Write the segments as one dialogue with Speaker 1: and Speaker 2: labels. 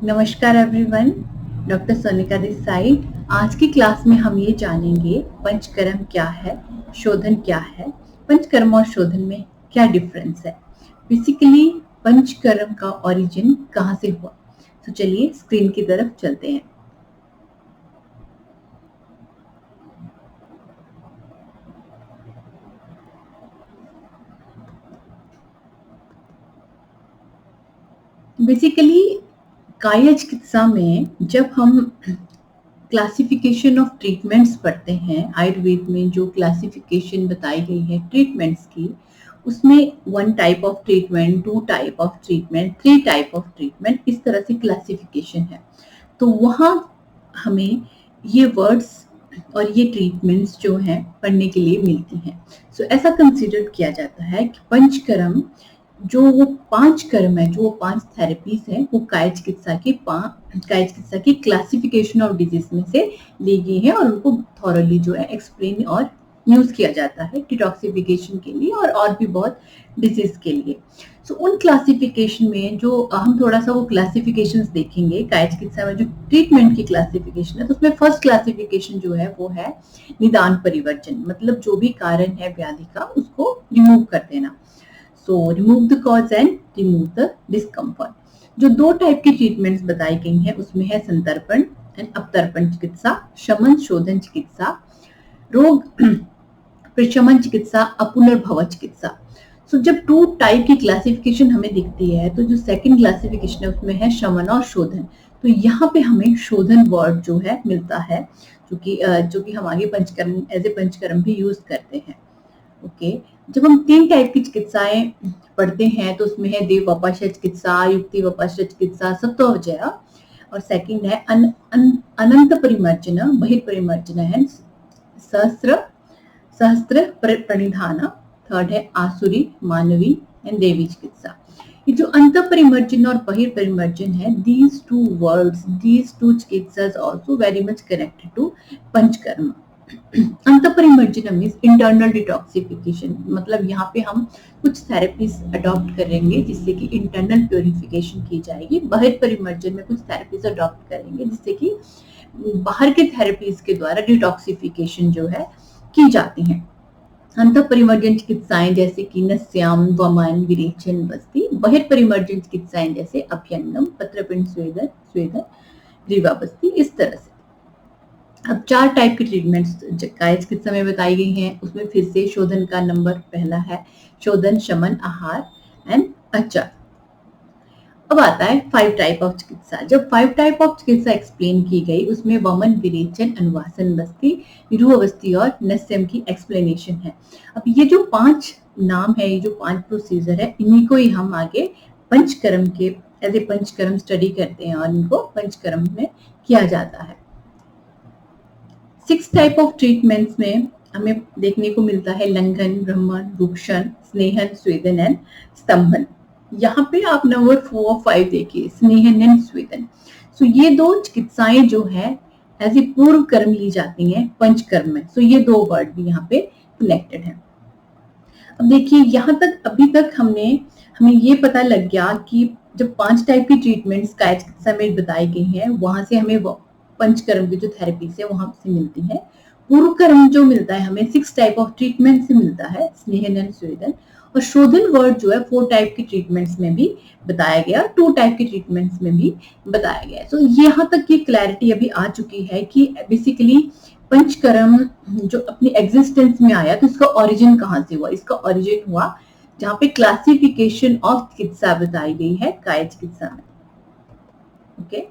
Speaker 1: नमस्कार everyone, doctor Sonika this side. आज की क्लास में हम ये जानेंगे पंचकर्म क्या है, शोधन क्या है, पंचकर्म और शोधन में क्या डिफरेंस है। बेसिकली पंचकर्म का ओरिजिन कहाँ से हुआ। तो चलिए स्क्रीन की तरफ चलते हैं। बेसिकली काया चिकित्सा में जब हम क्लासिफिकेशन ऑफ ट्रीटमेंट्स पढ़ते हैं, आयुर्वेद में जो क्लासिफिकेशन बताई गई है ट्रीटमेंट्स की, उसमें 1 type of treatment, 2 type of treatment, 3 type of treatment, इस तरह से क्लासिफिकेशन है। तो वहाँ हमें ये वर्ड्स और ये ट्रीटमेंट्स जो हैं पढ़ने के लिए मिलती हैं। सो ऐसा कंसिडर किया जाता है कि पंचकर्म जो वो 5 कर्म है, जो वो 5 थेरेपीज है, वो काया चिकित्सा की क्लासिफिकेशन ऑफ डिजीज में से ली गई है और उनको थॉरली जो है एक्सप्लेन और यूज किया जाता है डिटॉक्सिफिकेशन के लिए और भी बहुत डिजीज के लिए। सो उन क्लासिफिकेशन में जो हम थोड़ा सा वो क्लासिफिकेशंस देखेंगे, काया चिकित्सा में जो ट्रीटमेंट की क्लासिफिकेशन है, तो उसमें फर्स्ट क्लासिफिकेशन जो है वो है निदान परिवर्जन, मतलब जो भी कारण है व्याधि का उसको रिमूव कर देना। So remove the cause and remove the discomfort. जो 2 टाइप की ट्रीटमेंट्स बताई गई हैं उसमें है संतर्पण एंड अपतर्पण चिकित्सा, शमन शोधन चिकित्सा, रोग प्रशमन चिकित्सा, अपुनर्भव चिकित्सा। सो जब 2 टाइप की क्लासिफिकेशन हमें दिखती है तो जो सेकंड क्लासिफिकेशन है उसमें है शमन और शोधन। तो यहाँ पे हमें शोधन वर्ड जो है मिलता है, जो कि हम आगे पंचकर्म एज ए पंचकर्म भी यूज करते हैं। ओके, जब हम 3 टाइप की चिकित्साएं पढ़ते हैं तो उसमें है देव वपाश्य चिकित्सा, युक्ति वपाश्य चिकित्सा, सत्वजया, और सेकंड है अनंत परिमर्जन, बहिर्परिमर्जन है सहस्त्र प्रणिधान, थर्ड है आसुरी, मानवी एंड देवी चिकित्सा। ये जो अंत परिमर्जन और बहिर्परिमर्जन है, these two चिकित्सास also very much connected to panchakarma. अंत परिमर्जन मीन्स इंटरनल डिटॉक्सिफिकेशन, मतलब यहाँ पे हम कुछ थेरेपीज अडॉप्ट करेंगे जिससे कि इंटरनल प्योरिफिकेशन की जाएगी। बहिर्परिमर्जन में कुछ थेरेपीज अडॉप्ट करेंगे जिससे कि बाहर के थेरेपीज के द्वारा डिटॉक्सिफिकेशन जो है की जाती हैं। अंत परिमर्जन चिकित्साएं जैसे कि नस्याम, वमन, विरेचन, बस्ती। बहिर्परिमर्जन चिकित्साएं जैसे अभ्यंगम, पत्रपिंड स्वेदन, ग्रीवा बस्ती, इस तरह से। अब 4 टाइप की ट्रीटमेंट्स काया चिकित्सा में बताई गई हैं। उसमें फिर से शोधन का नंबर पहला है, शोधन, शमन, आहार एंड आचार। अब आता है 5 टाइप ऑफ चिकित्सा। जब 5 टाइप ऑफ चिकित्सा एक्सप्लेन की गई उसमें वमन, विरेचन, अनुवासन बस्ती, विरूह बस्ती और नस्यम की एक्सप्लेनेशन है। अब ये जो 5 नाम है, ये जो 5 प्रोसीजर है, इन्हीं को ही हम आगे पंचकर्म के एज ए पंचकर्म स्टडी करते हैं और इनको पंचकर्म में किया जाता है। 6 टाइप ऑफ ट्रीटमेंट्स में हमें देखने को मिलता है लंघन, ब्रह्मन, रूक्षण, स्नेहन, स्वेदन एंड स्तंभन। यहाँ पे आप नंबर 4 और 5 देखिए, स्नेहन एंड स्वेदन। सो ये 2 चिकित्साएं जो है एज ए पूर्व कर्म ली जाती हैं पंचकर्म में। सो ये 2 वर्ड भी यहाँ पे कनेक्टेड है। अब देखिए यहाँ तक अभी तक हमें ये पता लग गया कि जब 5 टाइप की ट्रीटमेंट्स काया चिकित्सा में बताई गई हैं, वहां से हमें पंचकर्म की जो थेरेपीज है वहां से मिलती है। पूर्व कर्म जो मिलता है हमें 6 टाइप ऑफ ट्रीटमेंट से मिलता है, स्नेहन एंड स्वेदन। और शोधन वर्ड जो है 4 टाइप की ट्रीटमेंट्स में भी बताया गया, 2 टाइप की ट्रीटमेंट्स में भी बताया गया। तो यहाँ तक की क्लैरिटी अभी आ चुकी है कि बेसिकली पंचकर्म जो अपनी एग्जिस्टेंस में आया तो इसका ओरिजिन कहाँ से हुआ। इसका ओरिजिन हुआ जहाँ पे क्लासिफिकेशन ऑफ चिकित्सा बताई गई है काया चिकित्सा में। ओके,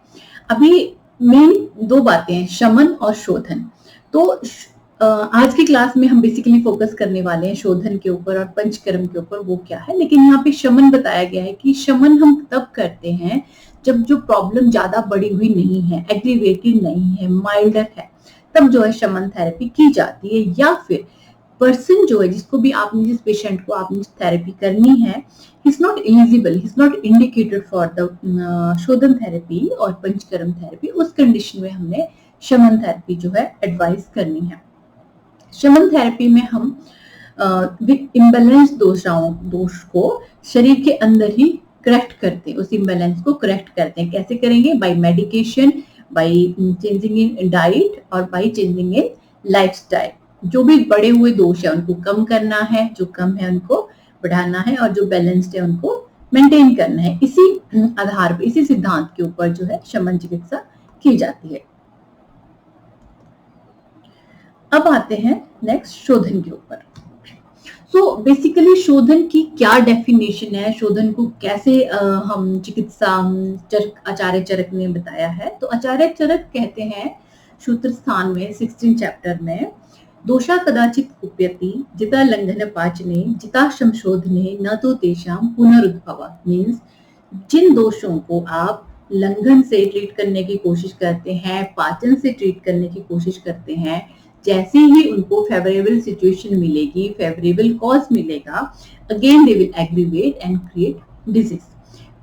Speaker 1: अभी मेन 2 बातें हैं, शमन और शोधन। तो आज की क्लास में हम बेसिकली फोकस करने वाले हैं शोधन के ऊपर और पंचकर्म के ऊपर, वो क्या है। लेकिन यहाँ पे शमन बताया गया है कि शमन हम तब करते हैं जब जो प्रॉब्लम ज्यादा बड़ी हुई नहीं है, एग्रीवेटेड नहीं है, माइल्डर है, तब जो है शमन थेरेपी की जाती है। या फिर पर्सन जो है जिसको भी आपने, जिस पेशेंट को आपने थेरेपी करनी है, he's not eligible, he's not indicated for the शोधन थेरेपी और पंचकर्म थेरेपी, उस कंडीशन में हमने शमन थेरेपी जो है एडवाइस करनी है। शमन थेरेपी में हम इम्बैलेंस दोष को शरीर के अंदर ही करेक्ट करते हैं, उस इम्बैलेंस को करेक्ट करते हैं। कैसे करेंगे? By medication, by changing in diet और बाय चेंजिंग इन लाइफस्टाइल। जो भी बढ़े हुए दोष है उनको कम करना है, जो कम है उनको बढ़ाना है, और जो बैलेंस्ड है उनको मेंटेन करना है। इसी आधार पर, इसी सिद्धांत के ऊपर जो है शमन चिकित्सा की जाती है। अब आते हैं नेक्स्ट शोधन के ऊपर। सो बेसिकली शोधन की क्या डेफिनेशन है, शोधन को कैसे हम चिकित्सा आचार्य चरक ने बताया है। तो आचार्य चरक कहते हैं सूत्र स्थान में 16 चैप्टर में, दोषा कदाचित कुप्यति जिता लंघन पाचने जिता संशोधने न तो तेषाम पुनरुद्भव। मीन्स जिन दोषों को आप लंघन से ट्रीट करने की कोशिश करते हैं, पाचन से ट्रीट करने की कोशिश करते हैं, जैसे ही उनको फेवरेबल सिचुएशन मिलेगी, फेवरेबल कॉज मिलेगा, again they will aggravate and create disease.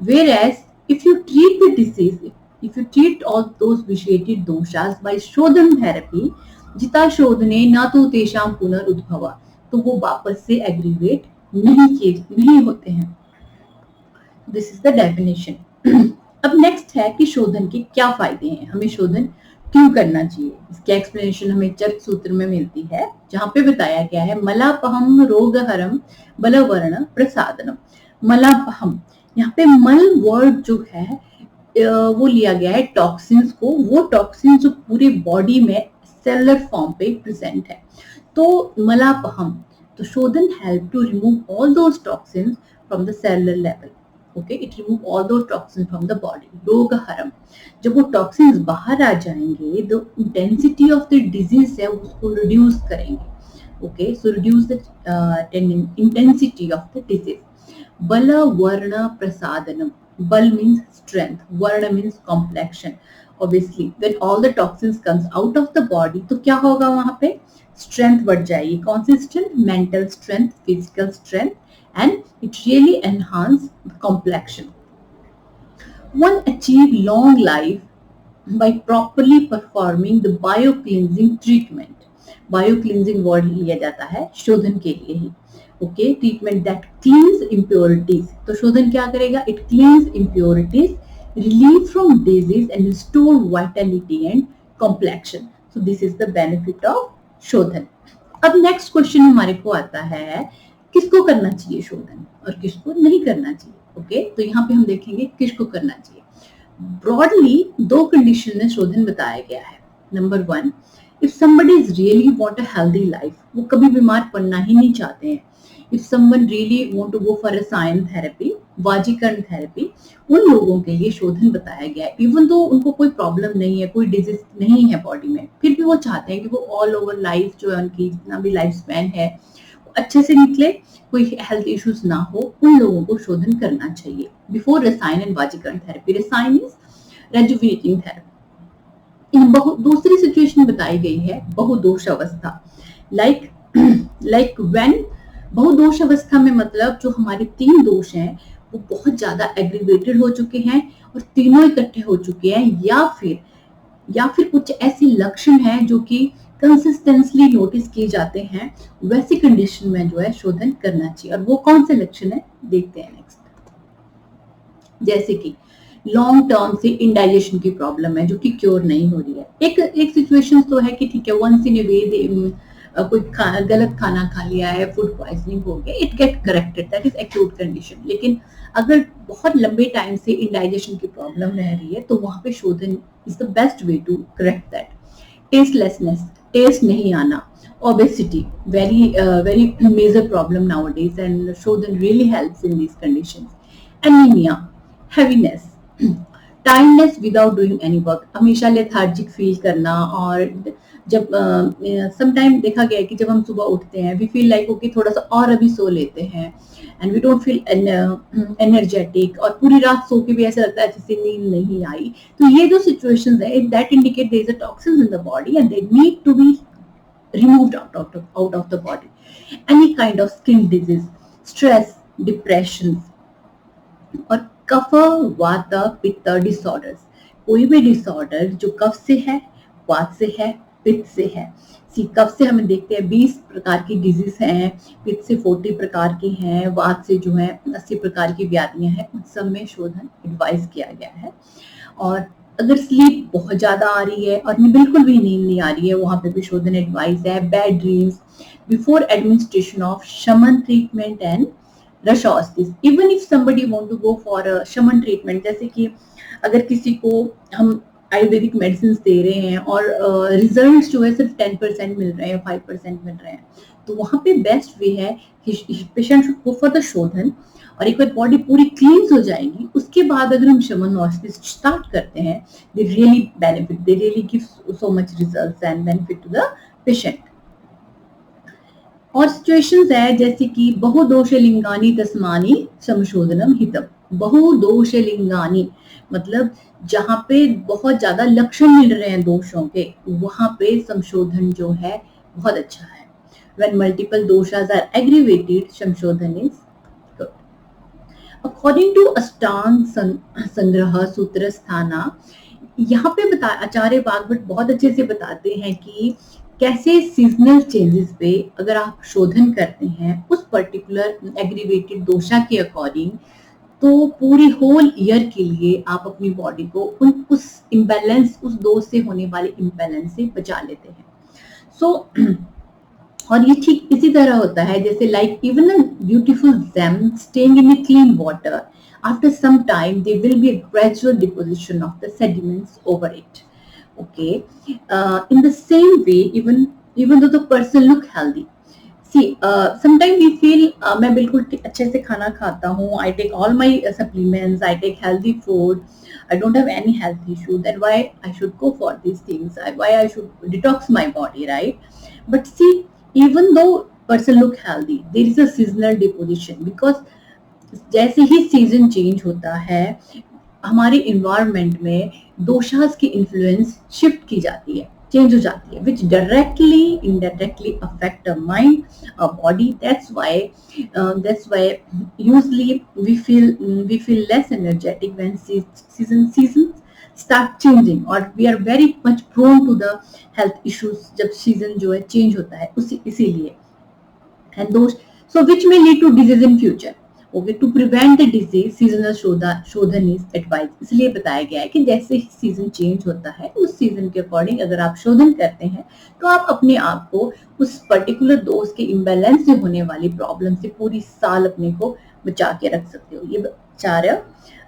Speaker 1: Whereas if you treat the disease, if you treat all those vitiated doshas by शोधन therapy, जिता शोधने ना तो तेषाम पुनरुद्भव, तो वो वापस से एग्रीवेट नहीं होते हैं। This is the definition. अब नेक्स्ट है कि शोधन के क्या फायदे हैं, हमें शोधन क्यों करना चाहिए। इसकी एक्सप्लेनेशन हमें चरक सूत्र में मिलती है, जहां पे बताया गया है मलापहम रोगहरम बलवर्ण प्रसादनम। मलापहम, यहाँ पे मल वर्ड जो है वो लिया गया है टॉक्सिन्स को, वो टॉक्सिन जो पूरे बॉडी में सेलुलर फॉर्म पे प्रेजेंट है। तो मलापहम, तो शोधन help to remove all those toxins from the cellular level. Okay, it remove all those toxin from the body. रोगहरम, जब वो टॉक्सिन्स बाहर आ जाएंगे, the intensity of the disease है उसको रिड्यूस करेंगे। Okay, so reduce the intensity of the disease. बल वर्ण प्रसादनम, बल मीन्स स्ट्रेंथ, वर्ण means complexion. Obviously when all the toxins comes out of the body, तो क्या होगा वहां पे? स्ट्रेंथ बढ़ जाएगी। कौन सी strength? Mental strength, physical strength, and it really enhance the complexion. One achieve long life by properly performing the bio-cleansing treatment. Bio-cleansing word लिया जाता है शोधन के लिए ही। Okay, treatment that cleans impurities. तो शोधन क्या करेगा? It cleans impurities, relieve from disease and restore vitality and complexion. So this is the benefit of शोधन। अब next question हमारे को आता है किसको करना चाहिए शोधन और किसको नहीं करना चाहिए। ओके, तो यहाँ पे हम देखेंगे किसको करना चाहिए। ब्रॉडली दो कंडीशन में शोधन बताया गया है। Number 1, if somebody is really want a healthy life, वो कभी बीमार पड़ना ही नहीं चाहते हैं। If someone really want to go for a sign therapy, वाजीकरण थेरेपी, उन लोगों के लिए शोधन बताया गया है। इवन तो उनको कोई प्रॉब्लम नहीं है, कोई डिजीज नहीं है बॉडी में, फिर भी वो चाहते हैं कि वो ऑल ओवर लाइफ जो है उनकी जितना भी लाइफ स्पैन है अच्छे से निकले, कोई हेल्थ इश्यूज ना हो, उन लोगों को शोधन करना चाहिए बिफोर रसायन एंड वाजीकरण थेरेपी। रसायन इज रेजुवेटिंग थेरेपी। दूसरी सिचुएशन बताई गई है बहुदोष अवस्था। लाइक व्हेन बहुदोष अवस्था में मतलब जो हमारे 3 दोष हैं वो बहुत ज्यादा एग्रीवेटेड हो चुके हैं और तीनों इकट्ठे हो चुके हैं, या फिर कुछ ऐसे लक्षण हैं जो कि कंसिस्टेंटली नोटिस किए जाते हैं, वैसी कंडीशन में जो है शोधन करना चाहिए। और वो कौन से लक्षण है देखते हैं नेक्स्ट। जैसे कि लॉन्ग टर्म से इंडाइजेशन की प्रॉब्लम है जो कि क्योर नहीं हो रही है। एक सिचुएशन तो है कि ठीक है, वंस इन ए वे कोई गलत खाना खा लिया है, फूड पॉइजनिंग हो गया, it get corrected, that is acute condition. लेकिन अगर बहुत लंबे टाइम से इंडाइजेशन की प्रॉब्लम रह रही है तो वहां पे शोधन is the best way to correct that. Tastelessness, taste नहीं आना, obesity, very major problem nowadays, and Shodhan really helps in these conditions. Anemia, heaviness, tiredness without doing any work, हमेशा लेथार्जिक फील करना, और जब समटाइम देखा गया है कि जब हम सुबह उठते हैं वी फील लाइक ओके थोड़ा सा और अभी सो लेते हैं, and we don't feel energetic, और पूरी रात सो के भी ऐसा लगता है जैसे नींद नहीं आई। तो ये जो सिचुएशंस है that indicate there is a toxins in the body and they need to be removed out of the body. Any kind of skin disease, stress, depression, और कफ वात पित्त डिसऑर्डर्स, कोई भी डिसऑर्डर जो कफ से है, वात से है, पित्त से है। सी कफ से हमें देखते हैं 20 प्रकार की डिजीज हैं, पित्त से 40 प्रकार की हैं, वात से जो है 80 प्रकार की व्याधियां हैं, उन सब में शोधन एडवाइस किया गया है। और अगर स्लीप बहुत ज्यादा आ रही है और बिल्कुल भी नींद नहीं आ रही है, वहां पे भी शोधन एडवाइस है। Bad dreams before administration of शमन ट्रीटमेंट एंड रश ऑस्टिस, even if somebody want to go for शमन ट्रीटमेंट, जैसे कि अगर किसी को हम आयुर्वेदिक मेडिसिन दे रहे हैं और रिजल्ट जो है सिर्फ 10% मिल रहे हैं, 5% मिल रहे हैं, तो वहां पे बेस्ट वे है कि patient should go for the शोधन। और एक बार बॉडी पूरी क्लींस हो जाएगी, उसके बाद अगर हम शमन ऑस्टिस स्टार्ट करते हैं, they really benefit, they really give so much results and benefit to the patient. और सिचुएशंस है जैसे कि बहुदोषलिंगानी तस्मानी संशोधनम हितम। बहुदोषलिंगानी मतलब जहाँ पे बहुत ज्यादा लक्षण मिल रहे हैं दोषों के, वहां पे संशोधन जो है बहुत अच्छा है। When multiple doshas are aggravated, संशोधन is good. According to अष्टांग संग्रह सूत्र स्थाना, यहाँ पे आचार्य भागवत बहुत अच्छे से बताते हैं कि कैसे सीजनल चेंजेस पे अगर आप शोधन करते हैं उस पर्टिकुलर एग्रीवेटेड दोषा के अकॉर्डिंग, तो पूरी होल ईयर के लिए आप अपनी बॉडी को उस इम्बैलेंस, उस दोष से होने वाले इम्बैलेंस से बचा लेते हैं। सो और ये ठीक इसी तरह होता है जैसे like even a beautiful gem staying in a clean water, after some time there will be a gradual deposition of the sediments over it. Okay, in the same way, even though the person look healthy, see sometimes we feel मैं बिल्कुल अच्छे से खाना खाता हूँ, I take all my supplements, I take healthy food, I don't have any health issue, then why I should go for these things, why I should detox my body, right? But see, even though person look healthy, there is a seasonal deposition, because जैसे ही season change होता है हमारे environment में दोषास की influence shift की जाती है, change हो जाती है, which directly indirectly affect our mind, our body. That's why usually we feel less energetic when seasons start changing, or we are very much prone to the health issues जब season जो है change होता है इसीलिए। and those so which may lead to disease in future. Okay, to prevent the disease, seasonal शोधन is advised. इसलिए बताया गया है कि जैसे ही सीजन चेंज होता है उस सीजन के अकॉर्डिंग अगर आप शोधन करते हैं तो आप अपने आप को उस पर्टिकुलर दोष के इम्बैलेंस से होने वाली प्रॉब्लम से पूरी साल अपने को बचा के रख सकते हो। ये आचार्य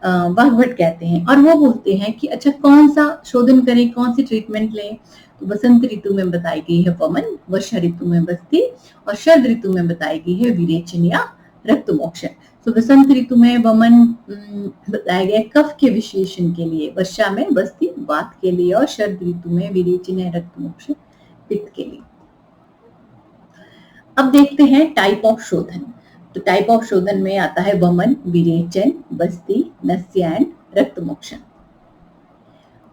Speaker 1: भागवत कहते हैं। और वो बोलते हैं कि अच्छा कौन सा शोधन करें, कौन सी ट्रीटमेंट लें। तो बसंत ऋतु में बताई गई है वमन, वर्षा ऋतु में बस्ती, और शरद ऋतु में बताई गई है विरेचन या रक्त मोक्षण। तो बसंत ऋतु में वमन बताया गया कफ के विशेषण के लिए, वर्षा में बस्ती वात के लिए, और शरद ऋतु में विरेचन या रक्त मोक्षण पित्त के लिए। अब देखते हैं टाइप ऑफ शोधन। तो टाइप ऑफ शोधन में आता है वमन, विरेचन, बस्ती, नस्य एंड रक्त मोक्षण।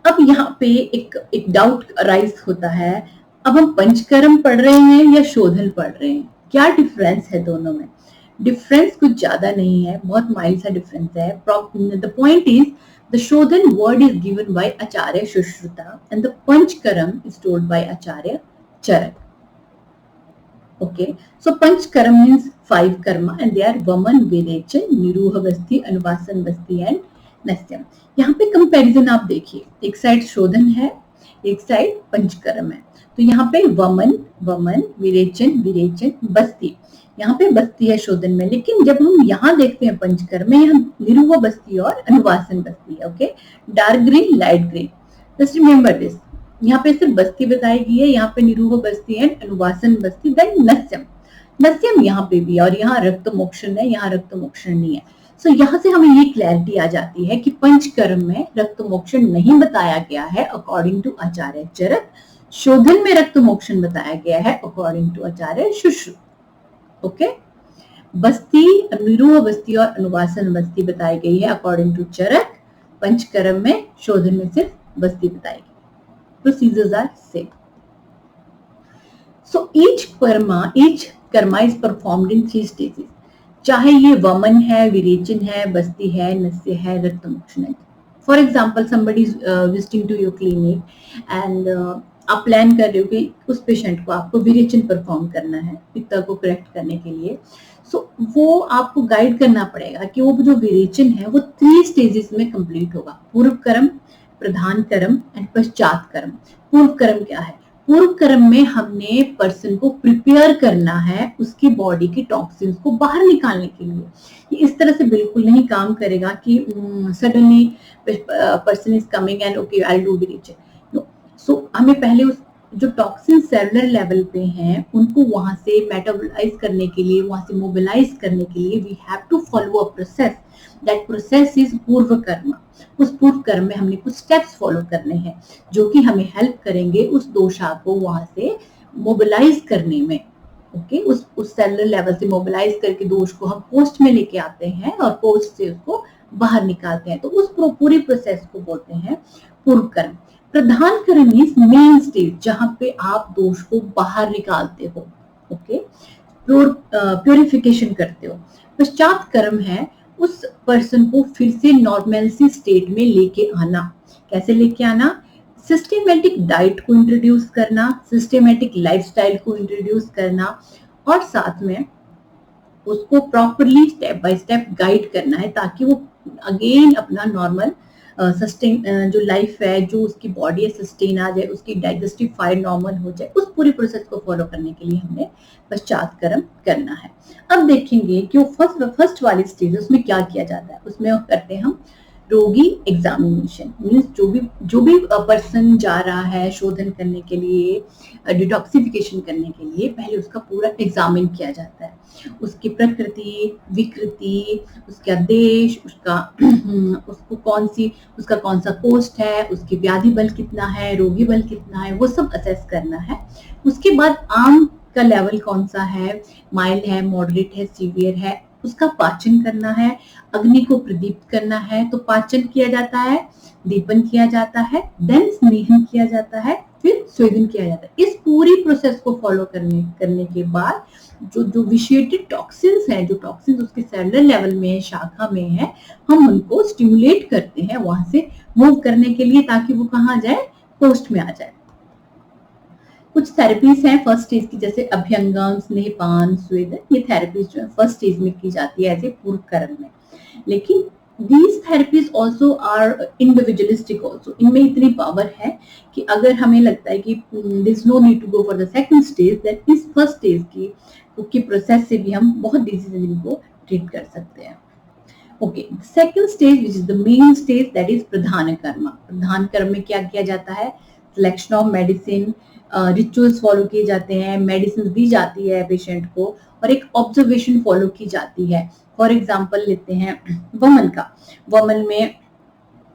Speaker 1: अब यहाँ पे एक डाउट राइज होता है, अब हम पंचकर्म पढ़ रहे हैं या शोधन पढ़ रहे हैं, क्या डिफरेंस है दोनों में? डिफरेंस कुछ ज्यादा नहीं है, बहुत माइल्ड सा डिफरेंस है। The point is the shodhan word is given by Acharya Sushruta and the Panchakarma is told by Acharya Charak. Okay, so Panchkaram means 5 karma and they are Vaman, Virechan, Niruha Basti, Anuvasan Basti and Nasyam. यहाँ पे comparison आप देखिए, एक side शोधन है, एक side panchakarma है। तो यहाँ पे वमन, विरेचन, बस्ती, यहाँ पे बस्ती है शोधन में, लेकिन जब हम यहाँ देखते हैं पंचकर्म में, यहाँ निरुह बस्ती और अनुवासन बस्ती है। Okay, dark green, light green, just remember this. यहाँ पे सिर्फ बस्ती बताई गई है, यहाँ पे निरूह बस्ती है, अनुवासन बस्ती, देन नस्यम यहाँ पे भी, और यहाँ रक्त मोक्षण है, यहाँ रक्त मोक्षण नहीं है। सो यहाँ से हमें ये क्लैरिटी आ जाती है कि पंचकर्म में रक्त मोक्षण नहीं बताया गया है अकॉर्डिंग टू आचार्य चरक, शोधन में रक्त मोक्षण बताया गया है according to Acharya Sushrut. Okay, बस्ती, निरूह बस्ती और अनुवासन बस्ती बताई गई है अकॉर्डिंग टू चरक, पंचकर्म में, शोधन में सिर्फ बस्ती बताई गई। Procedures are same. So each karma is performed in 3 stages. चाहे ये वमन है, विरेचन है, बस्ती है, नस्य है, रक्त मोक्षण है। For example, somebody is visiting to your clinic and आप प्लान कर रहे हो कि उस पेशेंट को आपको विरेचन परफॉर्म करना है पित्ता को करेक्ट करने के लिए, सो वो आपको गाइड करना पड़ेगा कि वो जो विरेचन है वो 3 स्टेजेस में कंप्लीट होगा, पूर्व कर्म, प्रधान कर्म एंड पश्चात कर्म। पूर्व कर्म क्या है? पूर्व कर्म में हमने पर्सन को प्रिपेयर करना है उसकी बॉडी की टॉक्सिन्स को बाहर निकालने के लिए। ये इस तरह से बिल्कुल नहीं काम करेगा कि suddenly person is coming and okay I do विरेचन। सो हमें पहले उस जो टॉक्सिन सेलुलर लेवल पे हैं उनको वहां से मेटाबोलाइज करने के लिए, वहां से मोबिलाइज करने के लिए we have to follow a process. That process is purva karma. उस पूर्व कर्म में हमने कुछ स्टेप्स फॉलो करने हैं जो कि हमें हेल्प करेंगे उस दोषा को वहां से मोबिलाइज करने में। ओके, उस सेलुलर लेवल से मोबिलाइज करके दोष को हम पोस्ट में लेके आते हैं और पोस्ट से उसको बाहर निकालते हैं। तो उस पूरी प्रोसेस को बोलते हैं पूर्व कर्म। प्रधान कर्म मीन्स मेन स्टेज, जहां पे आप दोष को बाहर निकालते हो, ओके, प्योरिफिकेशन करते हो। पश्चात कर्म है उस पर्सन को फिर से नॉर्मलसी स्टेट में लेके आना। कैसे लेके आना? सिस्टेमेटिक डाइट को इंट्रोड्यूस करना, सिस्टेमेटिक लाइफस्टाइल को इंट्रोड्यूस करना और साथ में उसको properly step by step guide करना है ताकि वो अगेन अपना नॉर्मल सस्टेन जो लाइफ है, जो उसकी बॉडी है सस्टेन आ जाए, उसकी डाइजेस्टिव फायर नॉर्मल हो जाए। उस पूरी प्रोसेस को फॉलो करने के लिए हमने पश्चात कर्म करना है। अब देखेंगे कि वो फर्स्ट वाली स्टेज है उसमें क्या किया जाता है। उसमें करते हैं हम रोगी एग्जामिनेशन। मीन्स जो भी पर्सन जा रहा है शोधन करने के लिए, डिटॉक्सिफिकेशन करने के लिए, पहले उसका पूरा एग्जामिन किया जाता है। उसकी प्रकृति, विकृति, उसका देश, उसको उसका कौन सा पोस्ट है, उसकी व्याधि बल कितना है, रोगी बल कितना है, वो सब असेस करना है। उसके बाद आम का लेवल कौन सा है, माइल्ड है, मॉडरेट है, सीवियर है, उसका पाचन करना है, अग्नि को प्रदीप्त करना है। तो पाचन किया जाता है, दीपन किया जाता है, देन स्नेहन किया जाता है, फिर स्वेदन किया जाता है। इस पूरी प्रोसेस को फॉलो करने के बाद जो विशिएटेड टॉक्सिन्स हैं, जो टॉक्सिन्स उसके सेलुलर लेवल में है, शाखा में है, हम उनको स्टिमुलेट करते हैं वहां से मूव करने के लिए ताकि वो कहाँ जाए, पोस्ट में आ जाए। कुछ थेरेपीज हैं फर्स्ट स्टेज की, जैसे अभ्यंगम, स्नेहपान, स्वेदन। ये थेरेपीज जो है फर्स्ट स्टेज में की जाती है एज ए पूर्व कर्म में। लेकिन these therapies also are individualistic also। इनमें इतनी पावर है कि अगर हमें लगता है कि there is no need to go for the second stage, then इस फर्स्ट स्टेज की प्रोसेस से भी हम बहुत डिजीज इनको ट्रीट कर सकते हैं। Okay, second stage which is the main stage, that is प्रधान कर्म। प्रधान कर्म में क्या किया जाता है? Selection of medicine, rituals follow किए जाते हैं, मेडिसिन दी जाती है पेशेंट को और एक ऑब्जर्वेशन फॉलो की जाती है। फॉर एग्जाम्पल लेते हैं वमन का। वमन में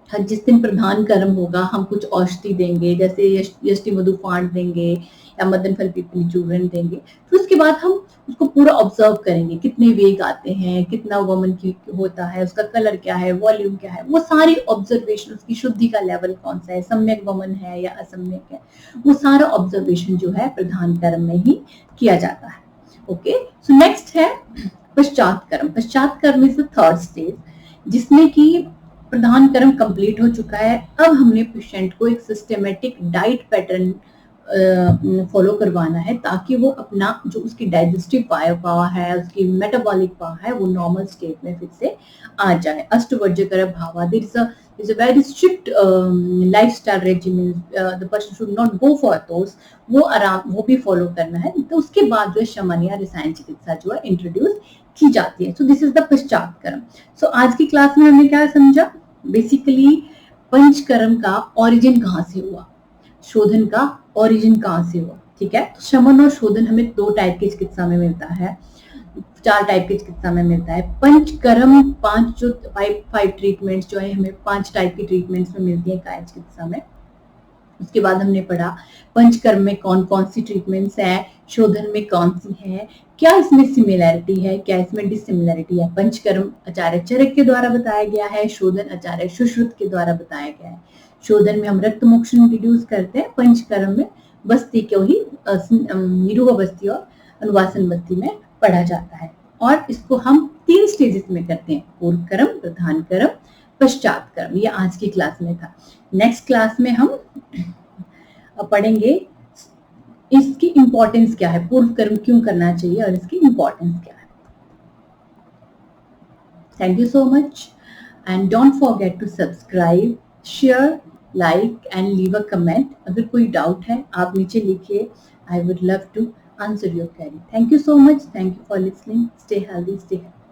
Speaker 1: जिस दिन प्रधान कर्म होगा हम कुछ औषधि देंगे, जैसे यष्टि मधु फांड देंगे या मदन फल पीपली चूर्ण देंगे। फिर उसके बाद हम उसको पूरा ऑब्जर्व करेंगे, कितने वेग आते हैं, कितना वमन की होता है, उसका कलर क्या है, वॉल्यूम क्या है, वो सारी ऑब्जर्वेशन, उसकी शुद्धि का लेवल कौन सा है, सम्यक वमन है या असम्यक है, वो सारा ऑब्जर्वेशन जो है प्रधान कर्म में ही किया जाता है। ओके, सो नेक्स्ट है पश्चात कर्म। पश्चात कर्म इज द थर्ड स्टेज, जिसमें कि प्रधान कर्म कंप्लीट हो चुका है। अब हमने पेशेंट को एक सिस्टेमेटिक डाइट पैटर्न फॉलो करवाना है ताकि वो अपना जो उसकी डाइजेस्टिव पावर है, उसकी मेटाबॉलिक पावर है, वो नॉर्मल स्टेट में फिर से आ जाए। अष्टवर्ज्य भावा, there is a very strict lifestyle regimen, the person should not go for those, वो भी फॉलो करना है। तो उसके बाद जो है शमन या रसायन चिकित्सा जो है इंट्रोड्यूस की जाती है। सो दिस इज द पश्चात कर्म। सो आज की क्लास में हमने क्या समझा? बेसिकली पंचकर्म का ओरिजिन कहाँ से हुआ, शोधन का ओरिजिन कहाँ से हुआ, ठीक है। तो शमन और शोधन हमें 2 टाइप की चिकित्सा में मिलता है, 4 टाइप की चिकित्सा में मिलता है। पंचकर्म 5 ट्रीटमेंट्स जो है हमें 5 टाइप की ट्रीटमेंट्स में मिलती है काय चिकित्सा में। उसके बाद हमने पढ़ा पंचकर्म में कौन कौन सी ट्रीटमेंट्स है, शोधन में कौन सी है, क्या इसमें सिमिलैरिटी है, क्या इसमें डिसिमिलैरिटी है। पंचकर्म आचार्य चरक के द्वारा बताया गया है, शोधन आचार्य सुश्रुत के द्वारा बताया गया है। शोधन में हम रक्त मोक्षण इंट्रोड्यूस करते हैं, पंचकर्म में बस्ती को ही निरूह बस्ती और अनुवासन बस्ती में पढ़ा जाता है। और इसको हम 3 स्टेजेस में करते हैं, पूर्व कर्म, प्रधान कर्म, पश्चात कर्म। ये आज की क्लास में था। नेक्स्ट क्लास में हम पढ़ेंगे इसकी इम्पोर्टेंस क्या है, पूर्व कर्म क्यों करना चाहिए और इसकी इम्पोर्टेंस क्या है। Thank you so much and don't forget to subscribe, share, like and leave a comment. अगर कोई डाउट है आप नीचे लिखिए, I would love to answer your query. Thank you so much. Thank you for listening. Stay healthy, stay happy.